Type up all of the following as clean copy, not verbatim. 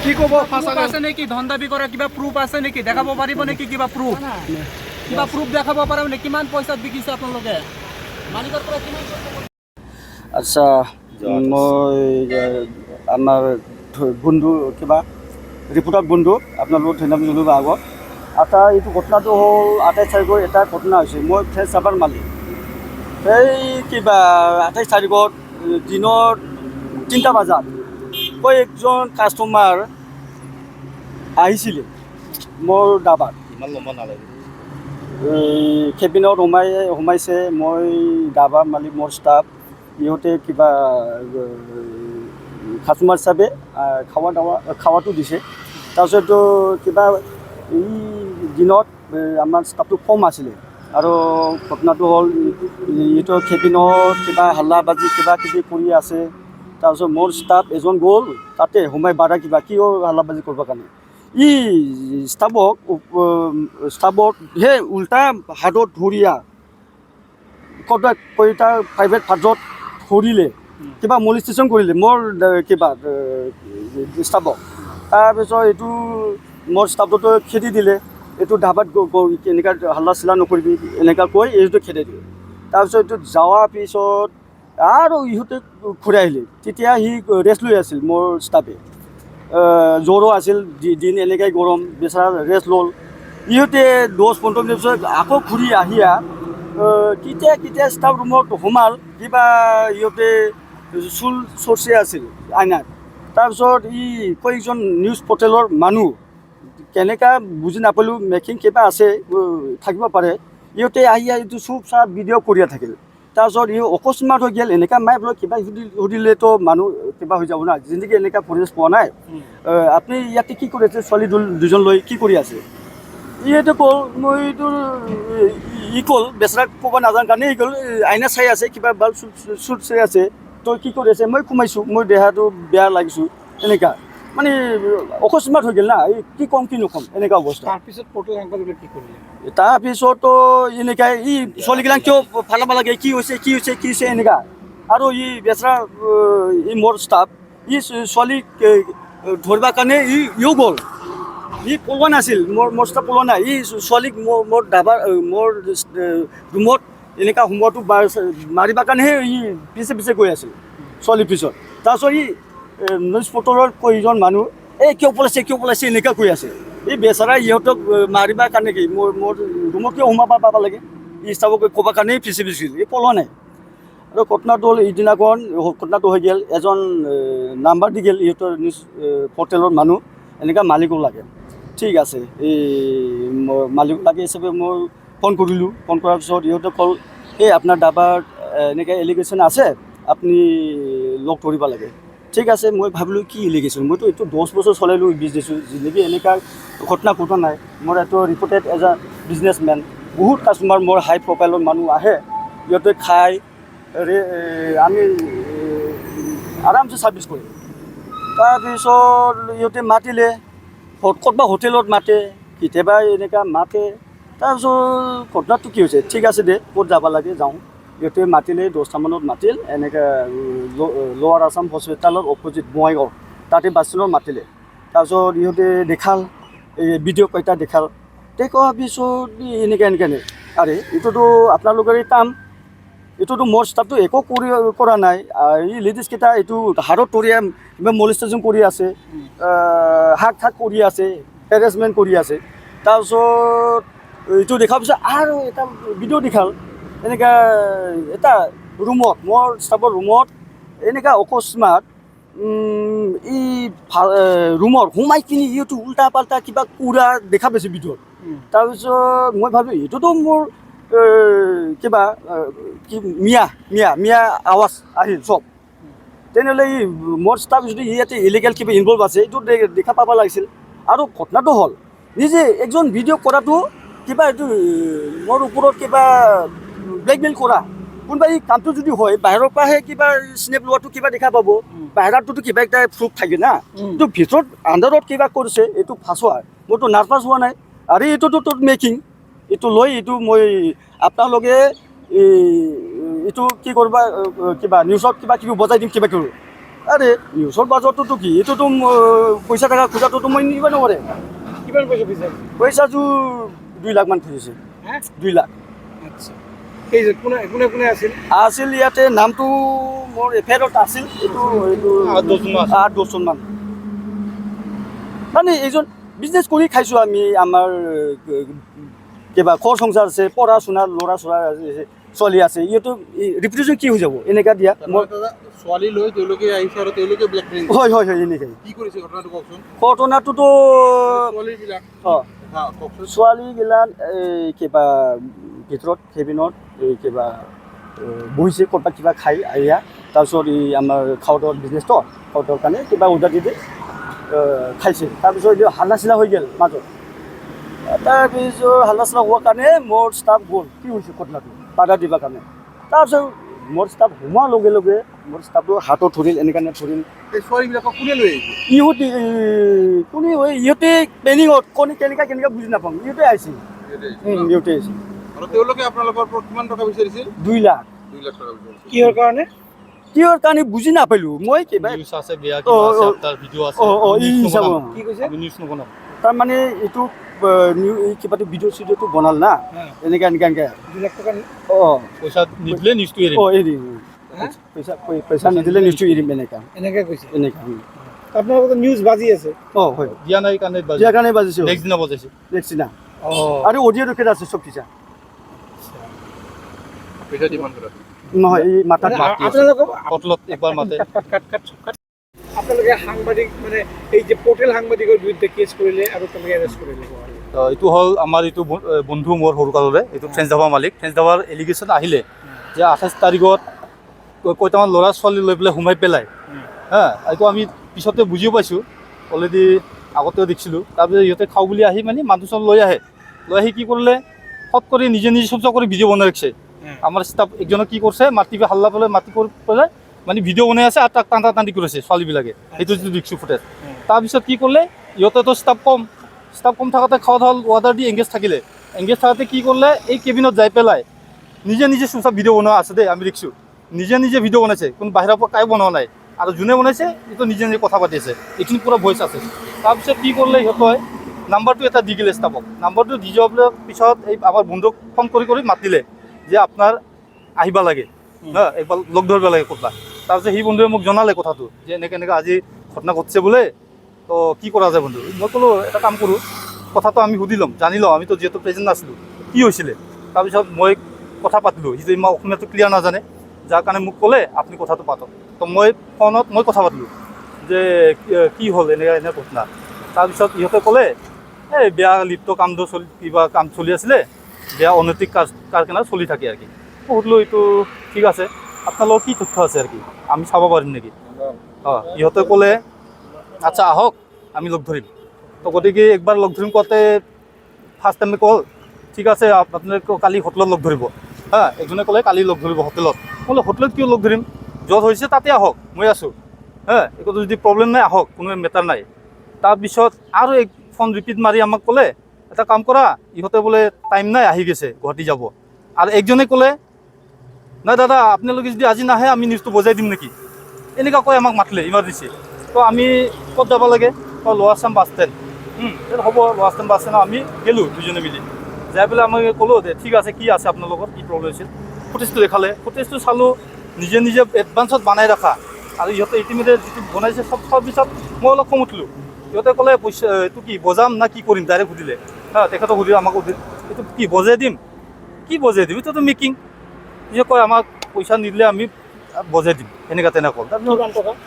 কি ক'ব আছে নেকি ধন দাবী কৰা কিবা প্ৰুফ আছে নেকি দেখাব পাৰিব নেকি কিবা প্ৰুফ দেখাব পাৰিব নেকি কিমান পইচাত বিকিছে আপোনালোকে মালিকৰ পৰা কিমান আচ্ছা মই আমাৰ বন্ধু কিবা ৰিপৰ্টাৰ বন্ধু আপোনালোকক ধন্যবাদ জনাব আগত এটা এইটো ঘটনাটো হ'ল 28 তাৰিখৰ এটা ঘটনা হৈছে মই ফ্ৰেছ চাবাৰ মালিক এই কিবা 28 তাৰিখত দিনৰ 3টা বজাত কৈ একজন কাষ্টমাৰ আহিছিলে মোৰ ডাবাত ইমান লম্বা নালাগে কেবিনত সোমাইছে মই ডাবা মালিক মোৰ ষ্টাফ ইহঁতে কিবা কাষ্টমাৰ হিচাপে খাৱাটো দিছে তাৰপিছতো কিবা এই দিনত আমাৰ ষ্টাফটো কম আছিলে আৰু ঘটনাটো হ'ল এইটো কেবিনত কিবা হাল্লা বাজি কিবা কিবি কৰি আছে তাৰপিছত মোৰ ষ্টাফ এজন গ'ল তাতে সোমাই বাধা কিবা কিয় হাল্লা বাজি কৰিবৰ কাৰণে ই ষ্টাফক সেই উল্টা হাতত ধৰিয়া কয়টা প্ৰাইভেট ফাৰ্জত ধৰিলে কিবা মলিষ্টেশ্যন কৰিলে মোৰ কিবা ষ্টাফক তাৰপিছত এইটো মোৰ ষ্টাফটো খেদি দিলে এইটো ধাবাত এনেকুৱা হাল্লা চিল্লা নকৰিবি এনেকুৱা কৈ এইটো খেদি দিলে তাৰপিছত এইটো যোৱাৰ পিছত আৰু ইহঁতে ঘূৰাই আহিলে তেতিয়া সি ৰেষ্ট লৈ আছিল মোৰ ষ্টাফে জ্বৰো আছিল দিন এনেকৈ গৰম বেচেৰা ৰেষ্ট ল'ল ইহঁতে 10-15 মিনিট পিছত আকৌ ঘূৰি আহিয়া কেতিয়া ষ্টাফ ৰুমত সোমাল কিবা ইহঁতে চুল চৰ্চে আছিল আইনাত তাৰপিছত কয়েকজন নিউজ পৰ্টেলৰ মানুহ কেনেকুৱা বুজি নাপালোঁ মেকিং কিবা আছে থাকিব পাৰে ইহঁতে আহি এইটো চুপ চাপ ভিডিঅ' কৰিয়ে থাকিল তাৰপিছত অকস্মাত হৈ গ'ল এনেকুৱা মাই বোলে কিবা সুধিলেতো মানুহ কিবা হৈ যাব না জিন্দগী এনেকুৱা পৰিৱেশ পোৱা নাই আপুনি ইয়াতে কি কৰি আছে ছোৱালী দুজন লৈ কি কৰি আছে ইহঁতে ক'ল মইতো ক'ল বেচেৰাক ক'ব নাজানো কাৰণে গ'ল আইনা চাই আছে কিবা বাল চুট চাই আছে তই কি কৰি আছে মই সোমাইছোঁ মই দেহাটো বেয়া লাগিছোঁ এনেকুৱা মানে অকস্মাত হৈ গ'ল না এই কি ক'ম কি নক'ম এনেকুৱা অৱস্থা তাৰপিছত ফটো সাংবাদিকে কি কৰিলে তাৰপিছতো এনেকৈ ছোৱালীগিলাক কিয় ভালাব লাগে কি হৈছে এনেকুৱা আৰু বেচেৰা মোৰ ষ্টাফ ছোৱালীক ধৰিবৰ কাৰণে ইও গ'ল পলোৱা নাছিল মোৰ ষ্টাফ পলোৱা নাই ছোৱালীক মোৰ ডাবাৰ মোৰ ৰুমত এনেকুৱা সোমোৱাটো মাৰিবৰ কাৰণেহে পিছে গৈ আছিল ছোৱালীৰ পিছত তাৰপিছত নিউজ পৰ্টেলৰ কেইজন মানুহ কিয় পলাইছে এনেকুৱা কৈ আছে বেচেৰা ইহঁতক মাৰিবৰ কাৰণে কি মোৰ ৰুমত কিয় সোমাব পাব লাগে ষ্টাফক ক'বৰ কাৰণেই পিছে পলোৱা নাই আৰু ঘটনাটো হ'ল ইদিনাখন ঘটনাটো হৈ গ'ল এজন নাম্বাৰ দি গ'ল ইহঁতৰ নিউজ পৰ্টেলৰ মানুহ এনেকুৱা মালিকো লাগে ঠিক আছে মালিক লাগে হিচাপে মই ফোন কৰিলোঁ ফোন কৰাৰ পিছত ইহঁতে ক'ল আপোনাৰ ডাবাৰ এনেকৈ এলিগেশ্যন আছে আপুনি লগ ধৰিব লাগে ঠিক আছে মই ভাবিলোঁ কি এলিগেশ্যন মইতো এইটো 10 বছৰ চলাইলোঁ বিজনেছো জিন্দগী এনেকুৱা ঘটনা নাই মোৰ এইটো ৰিপৰ্টেড এজ এ বিজনেছমেন বহুত কাষ্টমাৰ মোৰ হাই প্ৰফাইলৰ মানুহ আহে ইহঁতে খায় আমি আৰামছে ছাৰ্ভিচ কৰিম তাৰপিছত ইহঁতে মাতিলে ক'ৰবাত হোটেলত মাতে কেতিয়াবা এনেকুৱা মাতে তাৰপিছত ঘটনাটো কি হৈছে ঠিক আছে দে ক'ত যাব লাগে যাওঁ ইহঁতে মাতিলে 10টামানত মাতিল এনেকৈ লৱাৰ আছাম হস্পিটেলৰ অপজিট বঙাইগাঁও তাতে বাছ ষ্টেণ্ডত মাতিলে তাৰপিছত ইহঁতে দেখাল ভিডিঅ' কেইটা দেখাল দেখুৱাৰ পিছত এনেকৈ আৰে এইটোতো আপোনালোকৰে কাম এইটোতো মোৰ ষ্টাফটো একো কৰা নাই লেডিজকেইটা এইটো হাৰত তৰিয়া কিবা মলিষ্টেশ্যন কৰি আছে হাক কৰি আছে হেৰেছমেণ্ট কৰি আছে তাৰপিছত এইটো দেখাৰ পিছত আৰু এটা ভিডিঅ' দেখাল এনেকুৱা এটা ৰুমত মোৰ ষ্টাফৰ ৰুমত এনেকুৱা অকস্মাত ৰুমত সোমাই কিনি ইহঁতো উল্টা পাল্টা কিবা কুৰা দেখা পাইছে ভিডিঅ'ত তাৰপিছত মই ভাবিলোঁ এইটোতো মোৰ কিবা কি মিয়া আৱাজ আহিল চব তেনেহ'লে মোৰ ষ্টাফ যদি ইয়াতে ইলিগেল কিবা ইনভল্ভ আছে এইটো দেখা পাব লাগিছিল আৰু ঘটনাটো হ'ল নিজে একজন ভিডিঅ' কৰাটো কিবা এইটো মোৰ ওপৰত কিবা ব্লেকমেইল কৰা কোনোবা এই কামটো যদি হয় বাহিৰৰ পৰাহে কিবা স্নেপ লোৱাটো কিবা দেখা পাব বাহিৰততো কিবা এটা প্ৰুফ থাকে না কিন্তু ভিতৰত আণ্ডাৰত কিবা কৰিছে এইটো ফাঁচোৱা মোৰতো নাৰ্ভাছ হোৱা নাই আৰু এইটোতো তোৰ মেকিং এইটো লৈ এইটো মই আপোনালোকে এইটো কি কৰিবা কিবা নিউজত কিবা কিবি বজাই দিম কিবা কৰোঁ আৰে নিউজৰ বাজতটোতো কি এইটোতো পইচা থকা খোজাটোতো মই নিব নোৱাৰে কিমান পইচা বিচাৰিছে পইচাযোৰ 2 লাখ মান খুজিছে হা 2 লাখ আচ্ছা এই যে কোনে কোনে কোনে আছিল আছিল ইয়াতে নামটো মোৰ এফেয়াৰত আছিল এইটো 8-10জন মান মানে এইজন বিজনেছ কৰি খাইছোঁ আমি আমাৰ কিবা ঘৰ সংসাৰ আছে পঢ়া শুনা ল'ৰা ছোৱা চলি আছে ইহঁতো ৰিপুটেশ্যন কি হৈ যাব এনেকুৱা দিয়া মই ছোৱালী লৈ তেওঁলোকে আহিছে আৰু তেওঁলোকে ব্লেকমেইল হয় হয় হয় এনেকৈ কি কৰিছে ঘটনাটো কওকচোন ঘটনাটোতো ছোৱালীবিলাক অঁ হা কওকচোন ছোৱালীগিলাক এই কিবা ভিতৰত কেবিনত এই কিবা বহিছে ক'ৰবাত কিবা খাই আহিয়া তাৰপিছত এই আমাৰ খাউডৰ বিজনেছটো খাউডৰ কাৰণে কিবা অৰ্ডাৰ দি খাইছে তাৰপিছত এইটো হাল্লা চিলা হৈ গ'ল মাজত তাৰপিছত হাল্লা চিলা হোৱাৰ কাৰণে মোৰ ষ্টাফ গ'ল কি হৈছে ঘটনাটো বাধা দিবৰ কাৰণে তাৰপিছত মোৰ ষ্টাফ সোমোৱাৰ লগে লগে মোৰ ষ্টাফটো হাতত ধৰিল এনেকৈ ধৰিল এই ছোৱালীবিলাকক কোনে লৈ আহিছে ইহঁতে কোনে হয় ইহঁতে প্লেনিঙত কোনে কেনেকৈ বুজি নাপাওঁ ইহঁতে আহিছিল ইহঁতে আহিছিল আৰু তেওঁলোকে আপোনালোকৰ পৰা কিমান টকা বিচাৰিছিল 2 লাখ 2 লাখ টকা বিচাৰিছিল কিহৰ কাৰণে বুজি নাপালোঁ মই কিবা নিউজ আছে বেয়া কিবা আছে তাৰ ভিডিঅ' আছে কি কৈছে নিউজ নবনাব তাৰমানে এইটো কিবাটো ভিডিঅ' চিডিঅ'টো বনাল না এনেকৈ 2 লাখ টকা অঁ পইচা নিদিলে নিউজটো এৰিম অঁ এৰিম পইচা নিদিলে নিউজটো এৰিম এনেকৈ কৈছে এনেকৈ আপোনালোকৰ নিউজ বাজি আছে অঁ হয় দিয়া নাই কাৰণে দিয়াৰ কাৰণে বাজিছে নেক্সট দিনা বজাইছে নেক্সট দিনা অঁ আৰু অডিঅ' ৰেকৰ্ড আছে চব কিছু পইচা ডিমাণ্ড কৰা নহয় এই মাতাত আপোনালোকক পটলত একবাৰ মাতে আপোনালোকে সাংবাদিক মানে এই যে পৰ্টেল সাংবাদিকৰ বিৰুদ্ধে কেছ কৰিলে আৰু তেওঁলোকে এৰেষ্ট কৰিলে এইটো হ'ল আমাৰ এইটো বন্ধু মোৰ সৰুকালৰে এইটো ফ্ৰেঞ্চ ধাবাৰ মালিক ফ্ৰেঞ্চ ধাবাৰ এলিগেশ্যন আহিলে যে 28 তাৰিখত কেইটামান ল'ৰা ছোৱালী লৈ পেলাই সোমাই পেলাই হা এইটো আমি পিছতে বুজিও পাইছোঁ অলৰেডি আগতেও দেখিছিলোঁ তাৰপিছত সিহঁতে খাওঁ বুলি আহি মানে মানুহ চব লৈ আহি কি কৰিলে ফট কৰি নিজে চব কৰি ভিডিঅ' বনাই ৰাখিছে আমাৰ ষ্টাফ একজনে কি কৰিছে মাতি হাল্লা পেলাই মাতি কৰি পেলাই মানে ভিডিঅ' বনাই আছে আৰু তাক টান্দি কৰিছে ছোৱালীবিলাকে সেইটো যিটো দেখিছোঁ ফুটেজ তাৰপিছত কি কৰিলে ইহঁতেতো ষ্টাফ কম থাকোঁতে খাওয়া অৰ্ডাৰ দি এংগেজ থাকোঁতে কি কৰিলে এই কেবিনত যাই পেলাই নিজে চব ভিডিঅ' বনোৱা আছে দেই আমি দেখিছোঁ নিজে ভিডিঅ' বনাইছে কোনো বাহিৰৰ পৰা কাই বনোৱা নাই আৰু যোনে বনাইছে এইটো নিজে কথা পাতি আছে এইখিনি পূৰা ভইচ আছে তাৰপিছত কি কৰিলে সিহঁতে নাম্বাৰটো এটা দি দিলে ষ্টাফক নাম্বাৰটো দি যোৱাৰ পিছত এই আমাৰ বন্ধুক ফোন কৰি মাতিলে যে আপোনাৰ আহিব লাগে হা একবাৰ লগ ধৰিব লাগে ক'ৰবাত তাৰপিছত সেই বন্ধুৱে মোক জনালে কথাটো যে এনেকৈ আজি ঘটনা ঘটিছে বোলে তো কি কৰা যায় বন্ধু মই ক'লোঁ এটা কাম কৰোঁ কথাটো আমি সুধি ল'ম জানি লওঁ আমিতো যিহেতু প্ৰেজেণ্ট নাছিলোঁ কি হৈছিলে তাৰপিছত মই কথা পাতিলোঁ সি যে মই অসমীয়াটো ক্লিয়াৰ নাজানে যাৰ কাৰণে মোক ক'লে আপুনি কথাটো পাতক তো মই ফোনত কথা পাতিলোঁ যে কি হ'ল এনে ঘটনা তাৰপিছত ইহঁতে ক'লে এই বেয়া লিপ্ত কাম চলি আছিলে বেয়া অনৈতিক কাৰখানা চলি থাকে আৰু কি সুধিলোঁ এইটো ঠিক আছে আপোনালোকৰ কি তথ্য আছে আৰু কি আমি চাব পাৰিম নেকি অঁ ইহঁতে ক'লে আচ্ছা আহক আমি লগ ধৰিম তো গতিকে একবাৰ লগ ধৰিম কওঁতে ফাৰ্ষ্ট টাইমে ক'ল ঠিক আছে আপোনালোকে কালি হোটেলত লগ ধৰিব হা একজনে ক'লে কালি লগ ধৰিব হোটেলত ক'লে হোটেলত কিয় লগ ধৰিম য'ত হৈছে তাতে আহক মই আছোঁ হা একো যদি প্ৰব্লেম নাই আহক কোনো মেটাৰ নাই তাৰপিছত আৰু এক ফোন ৰিপিট মাৰি আমাক ক'লে এটা কাম কৰা ইহঁতে বোলে টাইম নাই আহি গৈছে গুৱাহাটী যাব আৰু একজনে ক'লে নাই দাদা আপোনালোকে যদি আজি নাহে আমি নিউজটো বজাই দিম নেকি এনেকুৱা কৈ আমাক মাতিলে ইমাৰ্জেঞ্চি তো আমি ক'ত যাব লাগে লোৱাৰ আছাম বাছ ষ্টেণ্ড হ'ব লোৱাৰ আছাম বাছ ষ্টেণ্ড আমি গ'লোঁ দুজনে মিলি যাই পেলাই আমি ক'লোঁ যে ঠিক আছে কি আছে আপোনালোকৰ কি প্ৰব্লেম হৈছিল ফুটেজটো দেখালে ফুটেজটো চালোঁ নিজে এডভান্সত বনাই ৰখা আৰু ইহঁতে ইতিমধ্যে যিটো বনাইছে চব পিছত মই অলপ খং উঠিলোঁ সিহঁতে ক'লে পইচা এইটো কি বজাম না কি কৰিম ডাইৰেক্ট সুধিলে হা তেখেতক সুধিলে আমাক সুধিল এইটো কি বজাই দিম এইটোতো মেকিং পিছত কয় আমাক পইচা নিদিলে আমি বজাই দিম এনেকুৱা ক'ল তাৰপিছত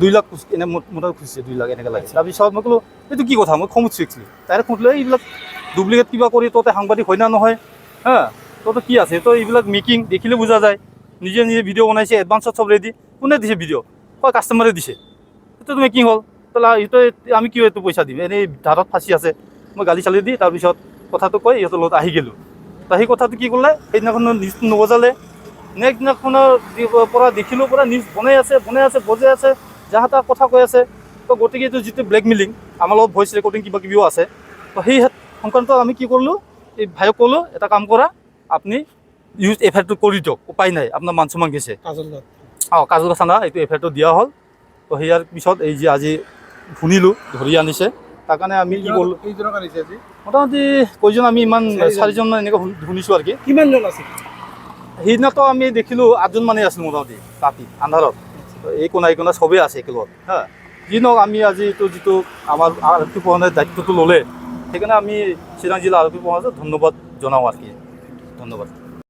2 লাখ এনে মোটামুটি খুজিছে 2 লাখ এনেকৈ লাগে তাৰপিছত মই ক'লোঁ এইটো কি কথা মই খং উঠিছোঁ একচুৱেলি ডাইৰেক্ট সুধিলে এইবিলাক ডুপ্লিকেট কিবা কৰি তহঁতে সাংবাদিক হয় না নহয় হা তহঁতে কি আছে তো এইবিলাক মেকিং দেখিলে বুজা যায় নিজে ভিডিঅ' বনাইছে এডভান্সত চব ৰেডি কোনে দিছে ভিডিঅ' কয় কাষ্টমাৰে দিছে এইটোতো মেকিং হ'ল ইহঁতে আমি কিয় এইটো পইচা দিম এনেই ধাৰত ফাঁচি আছে মই গালি চালি দি তাৰপিছত কথাটো কৈ ইহঁতৰ লগত আহি গ'লোঁ তো সেই কথাটো কি কৰিলে সেইদিনাখন নিউজ নবজালে নেক্সট দিনাখনৰ পৰা দেখিলোঁ পৰা নিউজ বনাই আছে বজাই আছে যাহা তাহ কথা কৈ আছে তো গতিকে এইটো যিটো ব্লেকমেইলিং আমাৰ লগত ভইচ ৰেকৰ্ডিং কিবাকিবিও আছে তো সেই সংক্ৰান্তত আমি কি কৰিলোঁ এই ভাইক ক'লোঁ এটা কাম কৰা আপুনি এফআইআৰটো কৰি দিয়ক উপায় নাই আপোনাৰ মান চমান গৈছে কাজল থানা এইটো এফআইআৰটো দিয়া হ'ল তো সেয়াৰ পিছত এই যে আজি শুনিলোঁ ধৰি আনিছে তাৰ কাৰণে আমি কি কৰিলোঁ এইজনক আনিছে আজি মোটামুটি কেইজন আমি ইমান 4জন এনেকৈ শুনিছোঁ আৰু কি কিমানজন আছিল সেইদিনাতো আমি দেখিলোঁ 8জন মানে আছিলোঁ মোটামুটি ৰাতি আন্ধাৰত এই কোণা চবেই আছে একেলগত হা যি নহওক আমি আজি এইটো যিটো আমাৰ আৰক্ষী প্ৰশাসনে দায়িত্বটো ল'লে সেইকাৰণে আমি চিৰাং জিলা আৰক্ষী প্ৰশাসনক ধন্যবাদ জনাওঁ আৰু কি ধন্যবাদ